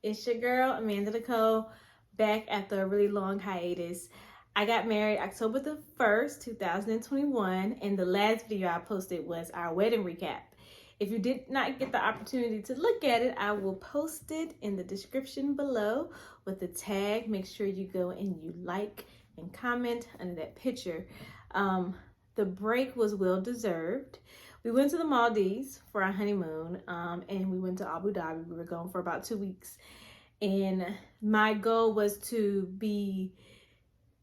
It's your girl, Amanda Nicole, back after a really long hiatus. I got married October the 1st, 2021, and the last video I posted was our wedding recap. If you did not get the opportunity to look at it, I will post it in the description below with the tag. Make sure you go and you like and comment under that picture. The break was well deserved. We went to the Maldives for our honeymoon, and we went to Abu Dhabi. We were gone for about 2 weeks. And my goal was to be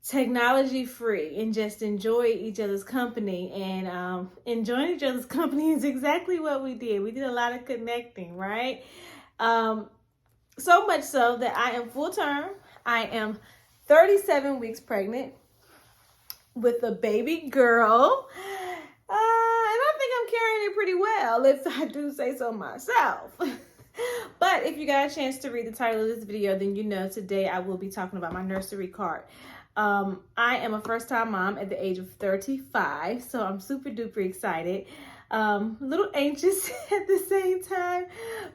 technology free and just enjoy each other's company. And enjoying each other's company is exactly what we did. We did a lot of connecting, right? So much so that I am full term. I am 37 weeks pregnant with a baby girl. And I think I'm carrying it pretty well, if I do say so myself. But if you got a chance to read the title of this video, then you know today I will be talking about my nursery cart. I am a first-time mom at the age of 35, so I'm super duper excited. A little anxious at the same time,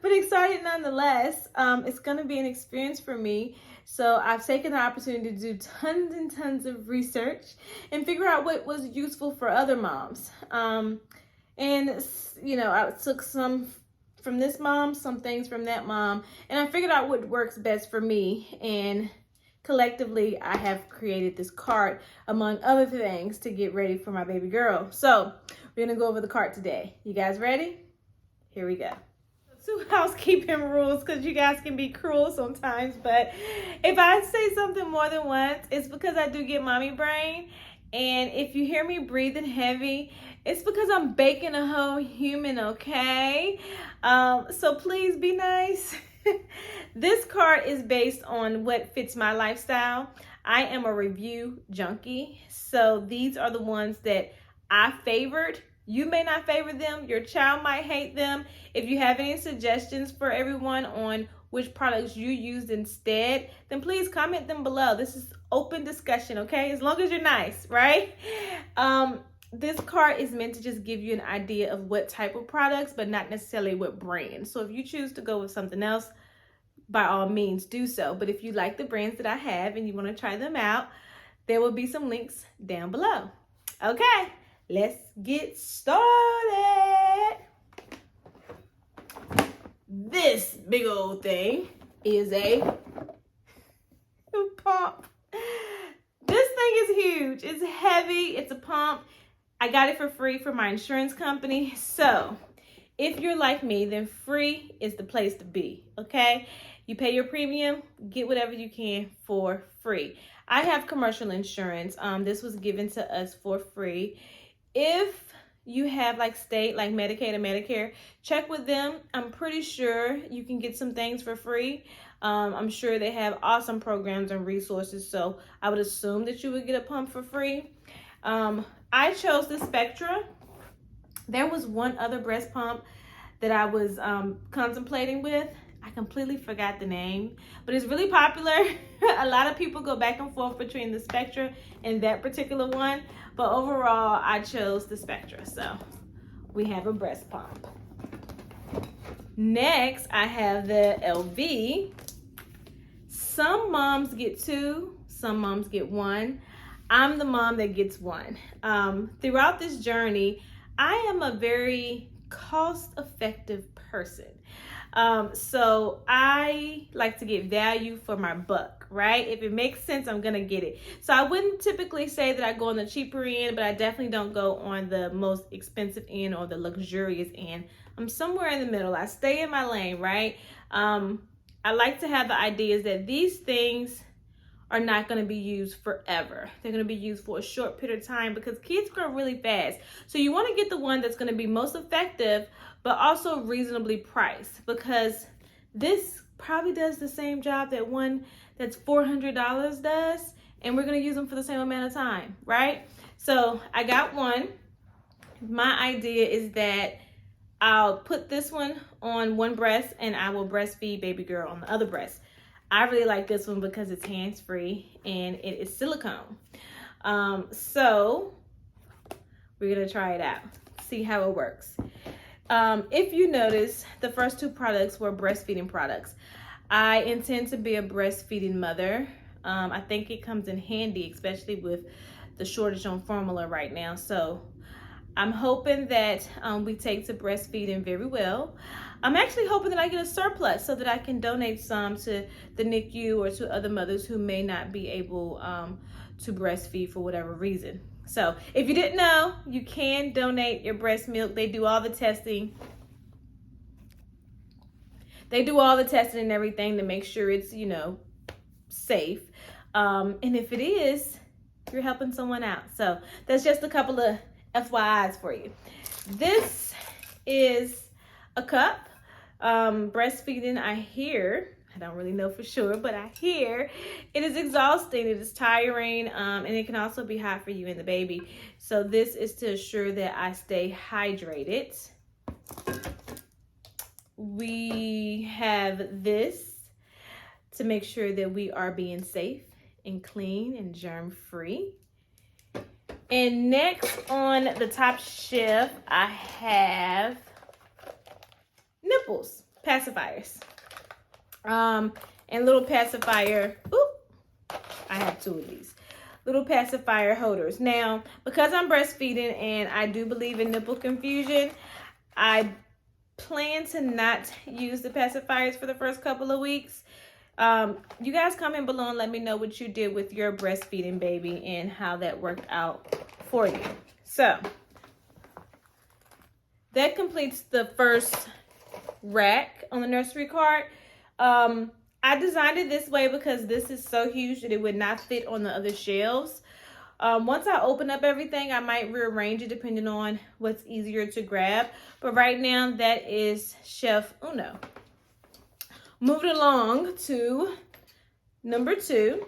but excited nonetheless. It's going to be an experience for me. So I've taken the opportunity to do tons and tons of research and figure out what was useful for other moms. And, you know, I took some from this mom, some things from that mom, and I figured out what works best for me. And collectively, I have created this cart, among other things, to get ready for my baby girl. So we're going to go over the cart today. You guys ready? Here we go. 2 housekeeping rules, because you guys can be cruel sometimes, but if I say something more than once, it's because I do get mommy brain. And if you hear me breathing heavy, it's because I'm baking a whole human, okay? So please be nice. This cart is based on what fits my lifestyle. I am a review junkie, so these are the ones that I favored. You may not favor them. Your child might hate them. If you have any suggestions for everyone on which products you used instead, then please comment them below. This is open discussion, okay? As long as you're nice, right? This cart is meant to just give you an idea of what type of products, but not necessarily what brand. So if you choose to go with something else, by all means do so. But if you like the brands that I have and you want to try them out, there will be some links down below. Okay, let's get started. This big old thing is a pump. This thing is huge. It's heavy. It's a pump. I got it for free from my insurance company. So if you're like me, then free is the place to be, okay? You pay your premium, get whatever you can for free. I have commercial insurance. This was given to us for free. If you have like state, like Medicaid or Medicare, check with them. I'm pretty sure you can get some things for free. I'm sure they have awesome programs and resources, so I would assume that you would get a pump for free. I chose the Spectra. There was one other breast pump that I was contemplating with. I completely forgot the name, but it's really popular. A lot of people go back and forth between the Spectra and that particular one, but overall I chose the Spectra. So we have a breast pump. Next, I have the LV. Some moms get 2, some moms get 1. I'm the mom that gets 1. Throughout this journey, I am a very cost-effective person. So I like to get value for my buck, right? If it makes sense, I'm gonna get it. So I wouldn't typically say that I go on the cheaper end, but I definitely don't go on the most expensive end or the luxurious end. I'm somewhere in the middle. I stay in my lane, right? I like to have the ideas that these things are not going to be used forever. They're going to be used for a short period of time because kids grow really fast. So you want to get the one that's going to be most effective, but also reasonably priced, because this probably does the same job that one that's $400 does, and we're going to use them for the same amount of time, right? So I got one. My idea is that I'll put this one on one breast and I will breastfeed baby girl on the other breast. I really like this one because it's hands-free and it is silicone. So we're gonna try it out, see how it works. If you notice, the first 2 products were breastfeeding products. I intend to be a breastfeeding mother. I think it comes in handy, especially with the shortage on formula right now. So I'm hoping that we take to breastfeeding very well. I'm actually hoping that I get a surplus so that I can donate some to the NICU or to other mothers who may not be able to breastfeed for whatever reason. So if you didn't know, you can donate your breast milk. They do all the testing. They do all the testing and everything to make sure it's, you know, safe. And if it is, you're helping someone out. So that's just a couple of FYIs for you. This is a cup. Breastfeeding, I hear, I don't really know for sure, but I hear it is exhausting, it is tiring, and it can also be hot for you and the baby. So this is to assure that I stay hydrated. We have this to make sure that we are being safe and clean and germ-free. And next on the top shelf, I have nipples, pacifiers. And little pacifier, I have two of these. Little pacifier holders. Now, because I'm breastfeeding and I do believe in nipple confusion, I plan to not use the pacifiers for the first couple of weeks. You guys comment below and let me know what you did with your breastfeeding baby and how that worked out for you. So that completes the first rack on the nursery cart. I designed it this way because this is so huge that it would not fit on the other shelves. Once I open up everything, I might rearrange it depending on what's easier to grab. But right now, that is shelf uno. Moving along to number 2.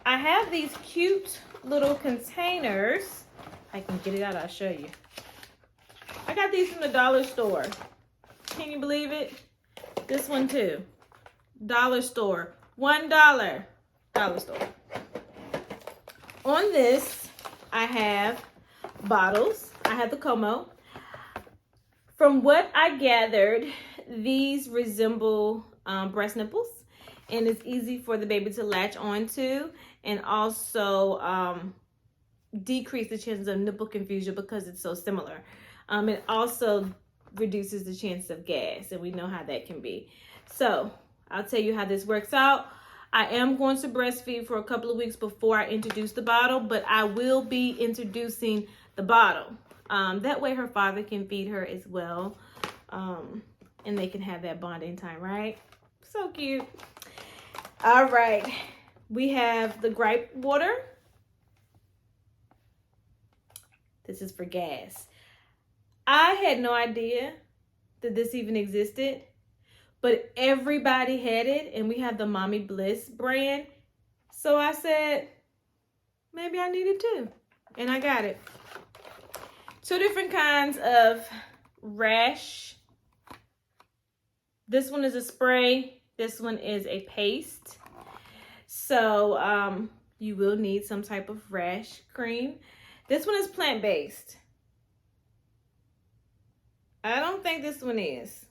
I have these cute little containers. I can get it out, I'll show you. I got these from the dollar store. Can you believe it? This one too. Dollar store. $1. Dollar store. On this, I have bottles. I have the Como. From what I gathered, these resemble breast nipples, and it's easy for the baby to latch onto, and also decrease the chances of nipple confusion because it's so similar. It also reduces the chance of gas, and we know how that can be. So I'll tell you how this works out. I am going to breastfeed for a couple of weeks before I introduce the bottle, but I will be introducing the bottle. That way her father can feed her as well, and they can have that bonding time, right? So cute. All right, we have the gripe water. This is for gas. I had no idea that this even existed, but everybody had it, and we have the Mommy Bliss brand. So I said, maybe I need it too, and I got it. 2 different kinds of rash. This one is a spray. This one is a paste. So you will need some type of rash cream. This one is plant-based. I don't think this one is.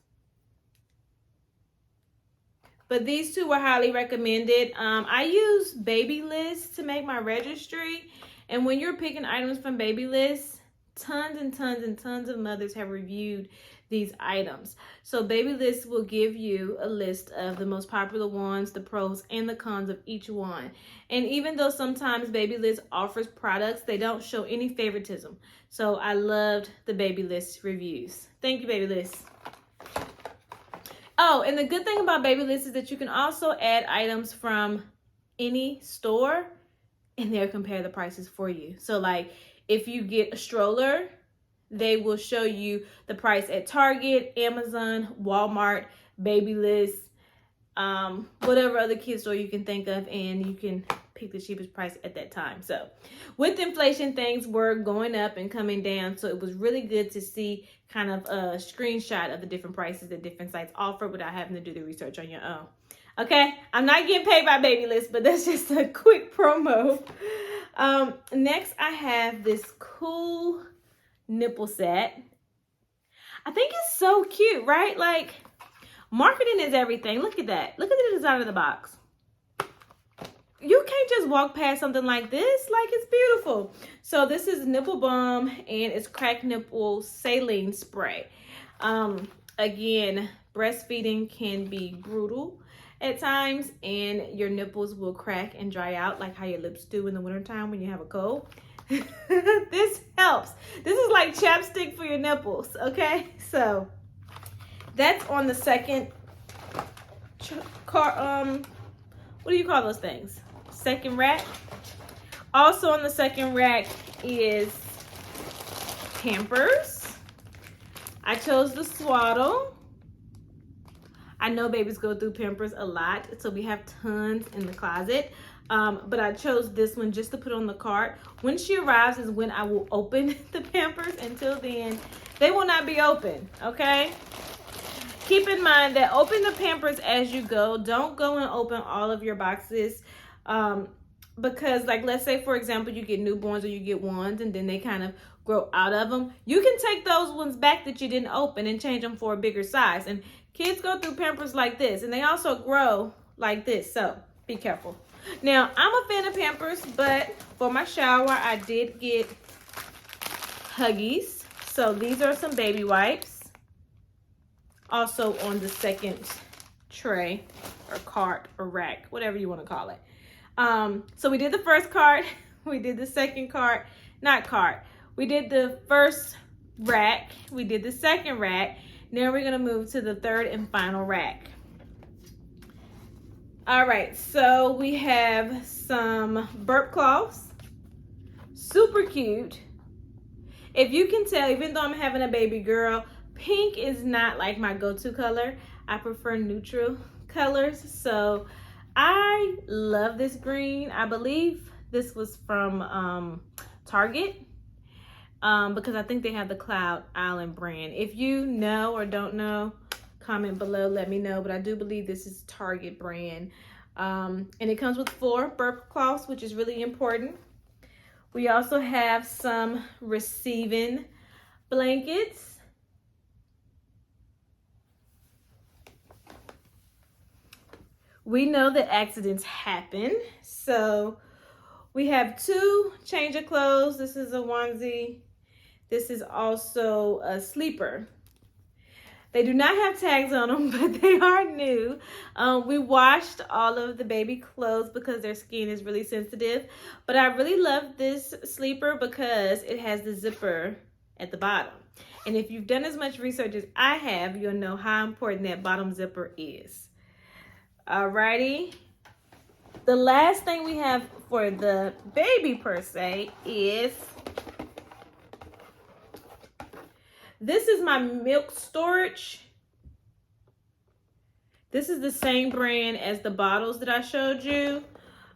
But these 2 were highly recommended. I use Babyliss to make my registry. And when you're picking items from Babyliss, tons and tons and tons of mothers have reviewed these items. So Babyliss will give you a list of the most popular ones, the pros and the cons of each one. And even though sometimes Babyliss offers products, they don't show any favoritism. So I loved the Babyliss reviews. Thank you, Babyliss. Oh, and the good thing about Babyliss is that you can also add items from any store and they'll compare the prices for you. So like if you get a stroller, they will show you the price at Target, Amazon, Walmart, Babyliss, whatever other kids store you can think of, and you can pick the cheapest price at that time. So with inflation, things were going up and coming down. So it was really good to see kind of a screenshot of the different prices that different sites offer without having to do the research on your own. Okay, I'm not getting paid by Babyliss, but that's just a quick promo. Next, I have this cool nipple set. I think it's so cute, right? Like Marketing is everything. Look at that. Look at the design of the box. You can't just walk past something like this. Like, it's beautiful. So this is Nipple Balm, and it's cracked nipple saline spray. Again, breastfeeding can be brutal at times, and your nipples will crack and dry out like how your lips do in the wintertime when you have a cold. This helps. This is like chapstick for your nipples, okay? So that's on the second what do you call those things? Second rack. Also on the second rack is Pampers. I chose the Swaddle. I know babies go through Pampers a lot, so we have tons in the closet. But I chose this one just to put on the cart. When she arrives is when I will open the Pampers. Until then, they will not be open, okay? Keep in mind that open the Pampers as you go. Don't go and open all of your boxes. Because, like, let's say, for example, you get newborns or you get ones and then they kind of grow out of them. You can take those ones back that you didn't open and change them for a bigger size. And kids go through Pampers like this, and they also grow like this. So be careful. Now, I'm a fan of Pampers, but for my shower, I did get Huggies. So these are some baby wipes. Also on the second tray or cart or rack, whatever you want to call it. So we did the first cart, we did the second cart, not cart. We did the first rack, we did the second rack. Now we're gonna move to the third and final rack. All right, so we have some burp cloths, super cute. If you can tell, even though I'm having a baby girl, pink is not like my go-to color. I prefer neutral colors. So I love this green. I believe this was from Target because I think they have the Cloud Island brand. If you know or don't know, comment below, let me know. But I do believe this is Target brand. And it comes with 4 burp cloths, which is really important. We also have some receiving blankets. We know that accidents happen, so we have 2 change of clothes. This is a onesie. This is also a sleeper. They do not have tags on them, but they are new. We washed all of the baby clothes because their skin is really sensitive. But I really love this sleeper because it has the zipper at the bottom. And if you've done as much research as I have, you'll know how important that bottom zipper is. Alrighty. The last thing we have for the baby per se is this is my milk storage. This is the same brand as the bottles that I showed you.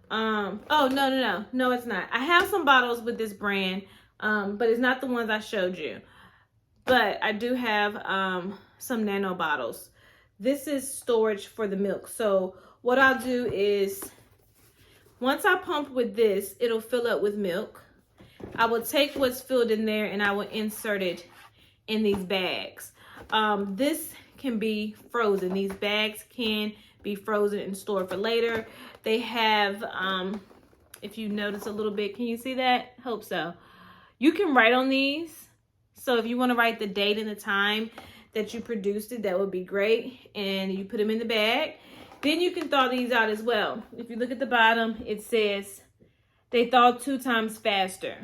Oh, no, it's not. I have some bottles with this brand, but it's not the ones I showed you. But I do have some nano bottles. This is storage for the milk. So what I'll do is, once I pump with this, it'll fill up with milk. I will take what's filled in there and I will insert it in these bags. This can be frozen. These bags can be frozen and stored for later. They have, if you notice a little bit, can you see that? Hope so. You can write on these. So if you want to write the date and the time that you produced it, that would be great. And you put them in the bag. Then you can thaw these out as well. If you look at the bottom, it says they thaw 2 times faster.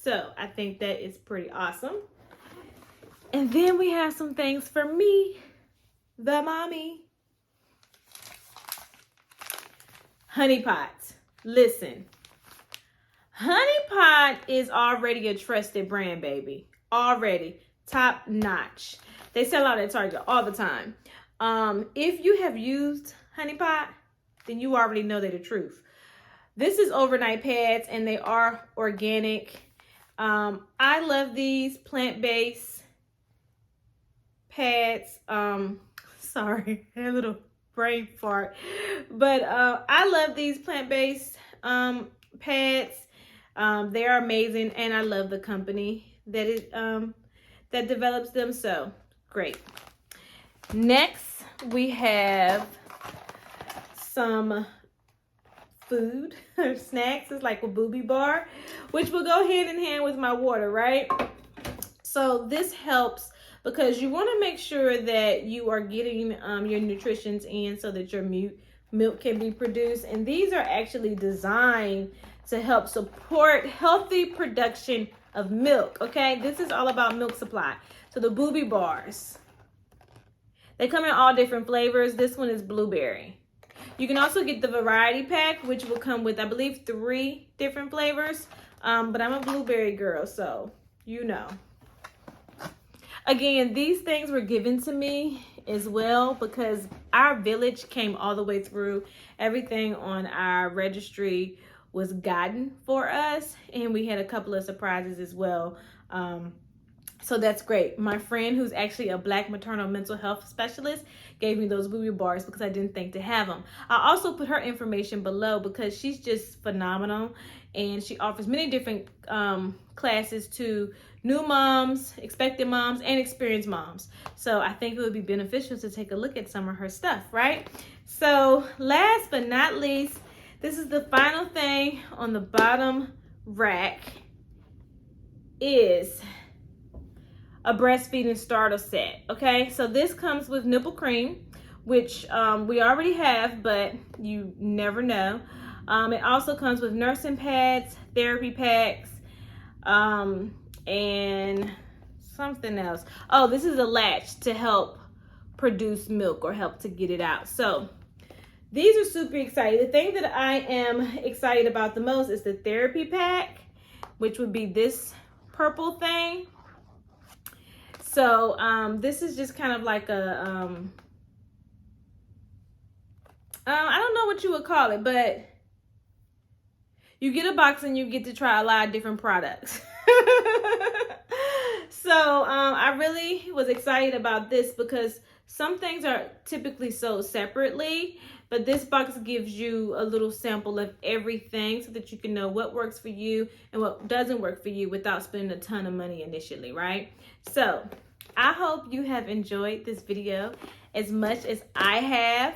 So I think that is pretty awesome. And then we have some things for me, the mommy. Honey Pot. Listen, Honey Pot is already a trusted brand, baby. Already top notch. They sell out at Target all the time. If you have used Honey Pot, then you already know they're the truth. This is overnight pads and they are organic. I love these plant-based pads. Sorry, I had a little brain fart. But I love these plant-based pads. They are amazing, and I love the company that develops them. So great. Next, we have some food or snacks. It's like a booby bar, which will go hand in hand with my water, right? So this helps because you want to make sure that you are getting your nutritions in so that your milk can be produced. And these are actually designed to help support healthy production of milk, okay? This is all about milk supply. So the booby bars, they come in all different flavors. This one is blueberry. You can also get the variety pack, which will come with, I believe, 3 different flavors. But I'm a blueberry girl, so you know. Again, these things were given to me as well because our village came all the way through. Everything on our registry was gotten for us, and we had a couple of surprises as well. So that's great. My friend, who's actually a Black maternal mental health specialist, gave me those booby bars because I didn't think to have them. I also put her information below because she's just phenomenal, and she offers many different classes to new moms, expectant moms, and experienced moms. So I think it would be beneficial to take a look at some of her stuff, right? So last but not least, this is the final thing on the bottom rack, is a breastfeeding starter set. Okay, so this comes with nipple cream, which we already have, but you never know. It also comes with nursing pads, therapy packs, and something else. Oh, this is a latch to help produce milk or help to get it out. So these are super exciting. The thing that I am excited about the most is the therapy pack, which would be this purple thing. So this is just kind of like a I don't know what you would call it, but you get a box and you get to try a lot of different products. So I really was excited about this because some things are typically sold separately, but this box gives you a little sample of everything so that you can know what works for you and what doesn't work for you without spending a ton of money initially, right? So I hope you have enjoyed this video as much as I have.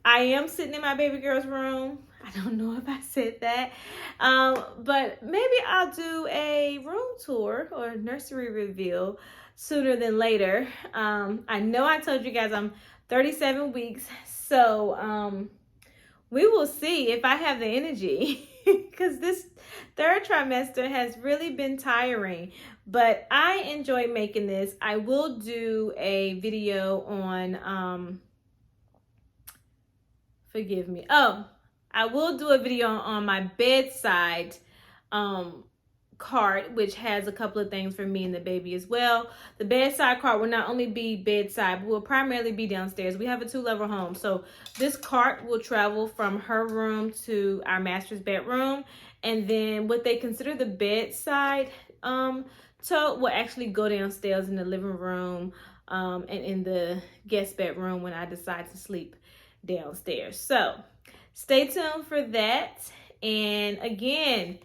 I am sitting in my baby girl's room. I don't know if I said that, but maybe I'll do a room tour or nursery reveal sooner than later. I know I told you guys I'm 37 weeks, so we will see if I have the energy because this 3rd trimester has really been tiring, but I enjoy making this. I will do a video on, forgive me. Oh, I will do a video on my bedside cart, which has a couple of things for me and the baby as well. The bedside cart will not only be bedside, but will primarily be downstairs. We have a 2-level home, so this cart will travel from her room to our master's bedroom, and then what they consider the bedside tote will actually go downstairs in the living room and in the guest bedroom when I decide to sleep downstairs. So stay tuned for that. And again,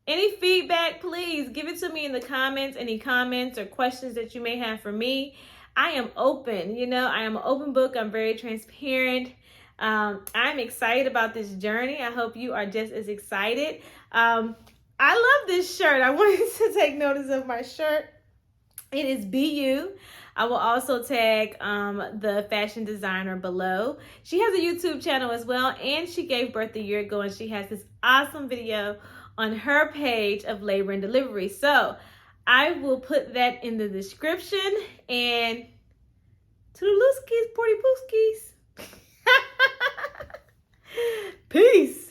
any feedback, please give it to me in the comments. Any comments or questions that you may have for me, I am open. You know, I am an open book. I'm very transparent. I'm excited about this journey. I hope you are just as excited. I love this shirt. I wanted to take notice of my shirt. It is BU. I will also tag the fashion designer below. She has a YouTube channel as well, and she gave birth a year ago, and she has this awesome video on her page of labor and delivery. So I will put that in the description. And toodalooskies, porty pooskies. Peace.